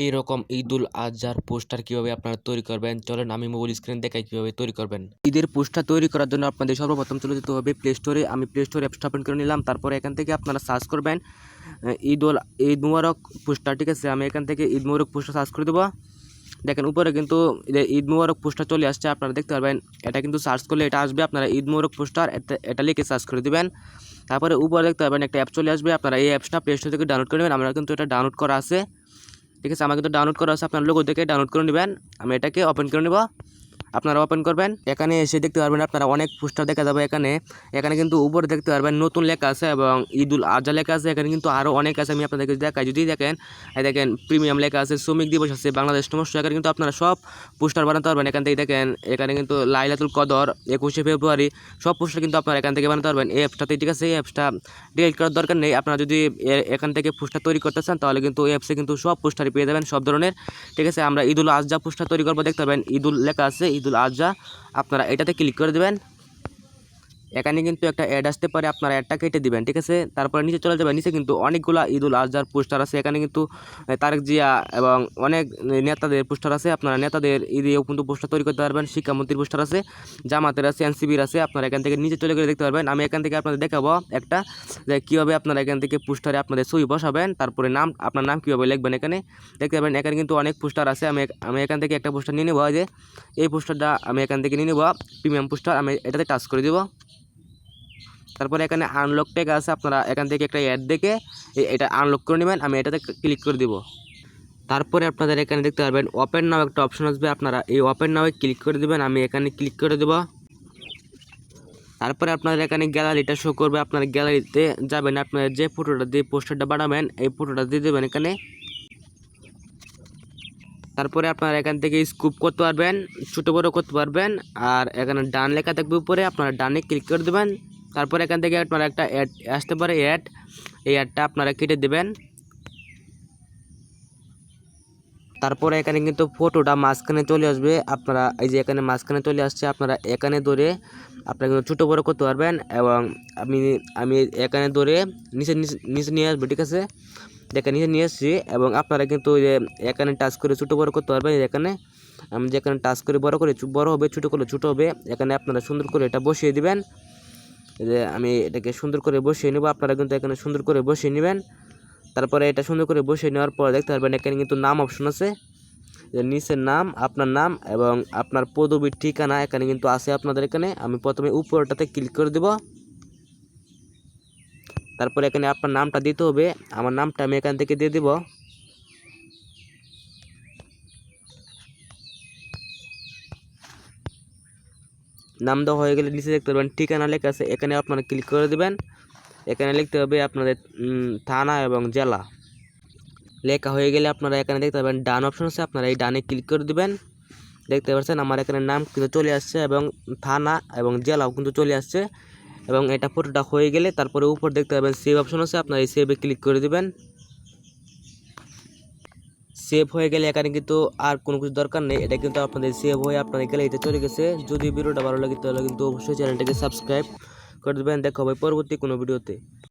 এরকম ঈদুল আজহার পোস্টার কিভাবে আপনারা তৈরি করবেন চলেন আমি মোবাইল স্ক্রিন দেখাই কিভাবে তৈরি করবেন। ঈদের পোস্টার তৈরি করার জন্য আপনাদের সর্বপ্রথম চলে যেতে হবে প্লে স্টোরে। আমি প্লে স্টোরে অ্যাপসটা ওপেন করে নিলাম। তারপরে এখান থেকে আপনারা সার্চ করবেন ঈদ মুবারক পোস্টার। ঠিক আছে, আমি এখান থেকে ঈদ মুবারক পোস্টার সার্চ করে দেবো। দেখেন উপরে কিন্তু ঈদ মুবারক পোস্টার চলে আসছে, আপনারা দেখতে পারবেন। এটা কিন্তু সার্চ করলে এটা আসবে, আপনারা ঈদ মুবারক পোস্টার এটা লিখে সার্চ করে দিবেন। তারপরে উপরে দেখতে পারবেন একটা অ্যাপ চলে আসবে, আপনারা এই অ্যাপসটা প্লে স্টোর থেকে ডাউনলোড করে নেবেন। আমরা কিন্তু এটা ডাউনলোড করা আছে। ঠিক আছে, আমার কিন্তু ডাউনলোড করা আছে, আপনার লোগো থেকে ডাউনলোড করে নেবেন। আমি এটাকে ওপেন করে নেব, আপনারা ওপেন করবেন। এখানে এসে দেখতে পারবেন আপনারা অনেক পোস্টার দেখা যাবে। এখানে কিন্তু উপরে দেখতে পারবেন নতুন লেখা আছে এবং ঈদুল আজহা লেখা আছে। এখানে কিন্তু আরও অনেক আছে, আমি আপনাদেরকে দেখাই। যদি দেখেন দেখেন প্রিমিয়াম লেখা আছে, শ্রমিক দিবস আছে, বাংলাদেশ নমস্য। এখানে কিন্তু আপনারা সব পোস্টার বানাতে পারবেন। এখান থেকে দেখেন এখানে কিন্তু লাইলাতুল কদর 21শে ফেব্রুয়ারি সব পোস্টার কিন্তু আপনারা এখান থেকে বানাতে পারবেন এই অ্যাপসটাতে। ঠিক আছে, এই অ্যাপসটা ডিলিট করার দরকার নেই। আপনারা যদি এখান থেকে পোস্টার তৈরি করতে চান তাহলে কিন্তু এই অ্যাপসে কিন্তু সব পোস্টারই পেয়ে যাবেন, সব ধরনের। ঠিক আছে, আমরা ঈদুল আজহা পোস্টার তৈরি করবো। দেখতে পাবেন ঈদুল লেখা আছে, ঈদুল আজহা। আপনারা এটাতে ক্লিক করে দেবেন। এখানে কিন্তু একটা অ্যাড আসতে পারে, আপনারা অ্যাডটা কেটে দিবেন। ঠিক আছে, তারপরে নিচে চলে যাবেন। নিচে কিন্তু অনেকগুলো ঈদুল আজহার পোস্টার আছে। এখানে কিন্তু তারেক জিয়া এবং অনেক নেতাদের পোস্টার আছে। আপনারা নেতাদের ঈদেও কিন্তু পোস্টার তৈরি করতে পারবেন। শিক্ষামন্ত্রীর পোস্টার আছে, জামাতের আছে, এনসিবির আছে। আপনারা এখান থেকে নিচে চলে গেলে দেখতে পারবেন। আমি এখান থেকে আপনাদের দেখাবো একটা যে কীভাবে আপনারা এখান থেকে পোস্টারে আপনাদের ছবি বসাবেন। তারপরে আপনার নাম কীভাবে লিখবেন। এখানে দেখতে পাবেন এখানে কিন্তু অনেক পোস্টার আছে। আমি এখান থেকে একটা পোস্টার নিয়ে নেবো। যে এই পোস্টারটা আমি এখান থেকে নিয়ে নেবো, প্রিমিয়াম পোস্টার। আমি এটাতে টাচ করে দেবো। তারপরে এখানে আনলক ট্যাগ আছে, আপনারা এখান থেকে একটা অ্যাড দেখে এটা আনলক করে নেবেন। আমি এটাতে ক্লিক করে দিব। তারপরে আপনাদের এখানে দেখতে পারবেন ওপেন নাও একটা অপশন আসবে, আপনারা এই ওপেন নাও ক্লিক করে দেবেন। আমি এখানে ক্লিক করে দেব। তারপরে আপনাদের এখানে গ্যালারিটা শো করবে, আপনারা গ্যালারিতে যাবেন। আপনারা যে ফটোটা দিয়ে পোস্টারটা বানাবেন এই ফটোটা দিয়ে দেবেন এখানে। তারপরে আপনারা এখান থেকে স্কুপ করতে পারবেন, ছোটো বড়ো করতে পারবেন। আর এখানে ডান লেখা থাকবে উপরে, আপনারা ডানে ক্লিক করে দেবেন। তারপরে এখান থেকে আপনারা একটা অ্যাড আসতে পারে, এই অ্যাডটা আপনারা কেটে দেবেন। তারপরে এখানে কিন্তু ফটোটা মাঝখানে চলে আসবে, আপনারা এই যে এখানে মাঝখানে চলে আসছে, আপনারা এখানে ধরে আপনারা কিন্তু ছোটো বড়ো করতে পারবেন। এবং আমি এখানে ধরে নিচে নিচে নিয়ে আসবো। ঠিক আছে, দেখে নিচে নিয়ে আসছি। এবং আপনারা কিন্তু এখানে টাচ করে ছোটো বড়ো করতে পারবেন। এখানে আমি যেখানে টাচ করে বড় করে বড় হবে, ছোটো করলে ছোটো হবে। এখানে আপনারা সুন্দর করে এটা বসিয়ে দিবেন। যে আমি এটাকে সুন্দর করে বসিয়ে নেব, আপনারা কিন্তু এখানে সুন্দর করে বসিয়ে নেবেন। তারপরে এটা সুন্দর করে বসিয়ে নেওয়ার পর দেখতে পারবেন এখানে কিন্তু নাম অপশন আছে, যে নিচের নাম, আপনার নাম এবং আপনার পদবীর ঠিকানা এখানে কিন্তু আছে আপনাদের এখানে। আমি প্রথমে উপরটাতে ক্লিক করে দেব। তারপরে এখানে আপনার নামটা দিতে হবে, আমার নামটা আমি এখান থেকে দিয়ে দেব। নাম দেওয়া হয়ে গেলে নিচে দেখতে পারবেন ঠিকানা লেখা আছে, এখানে আপনারা ক্লিক করে দেবেন। এখানে লিখতে হবে আপনাদের থানা এবং জেলা। লেখা হয়ে গেলে আপনারা এখানে দেখতে পাবেন ডান অপশন আছে, আপনারা এই ডানে ক্লিক করে দেবেন। দেখতে পাচ্ছেন আমার এখানে নাম কিন্তু চলে আসছে এবং থানা এবং জেলাও কিন্তু চলে আসছে। এবং এটা ফটোটা হয়ে গেলে তারপরে উপর দেখতে পাবেন সেভ অপশন আছে, আপনারা এই সেভে ক্লিক করে দেবেন। সেভ হয়ে গেলে এখানে কিন্তু আর কোনো কিছু দরকার নেই, এটা কিন্তু আপনাদের সেভ হয়ে আপনাদের গ্যালারিতে চলে গেছে। যদি ভিডিওটা ভালো লাগে তাহলে কিন্তু অবশ্যই চ্যানেলটাকে সাবস্ক্রাইব করে দেবেন। দেখা হবে পরবর্তী কোনো ভিডিওতে।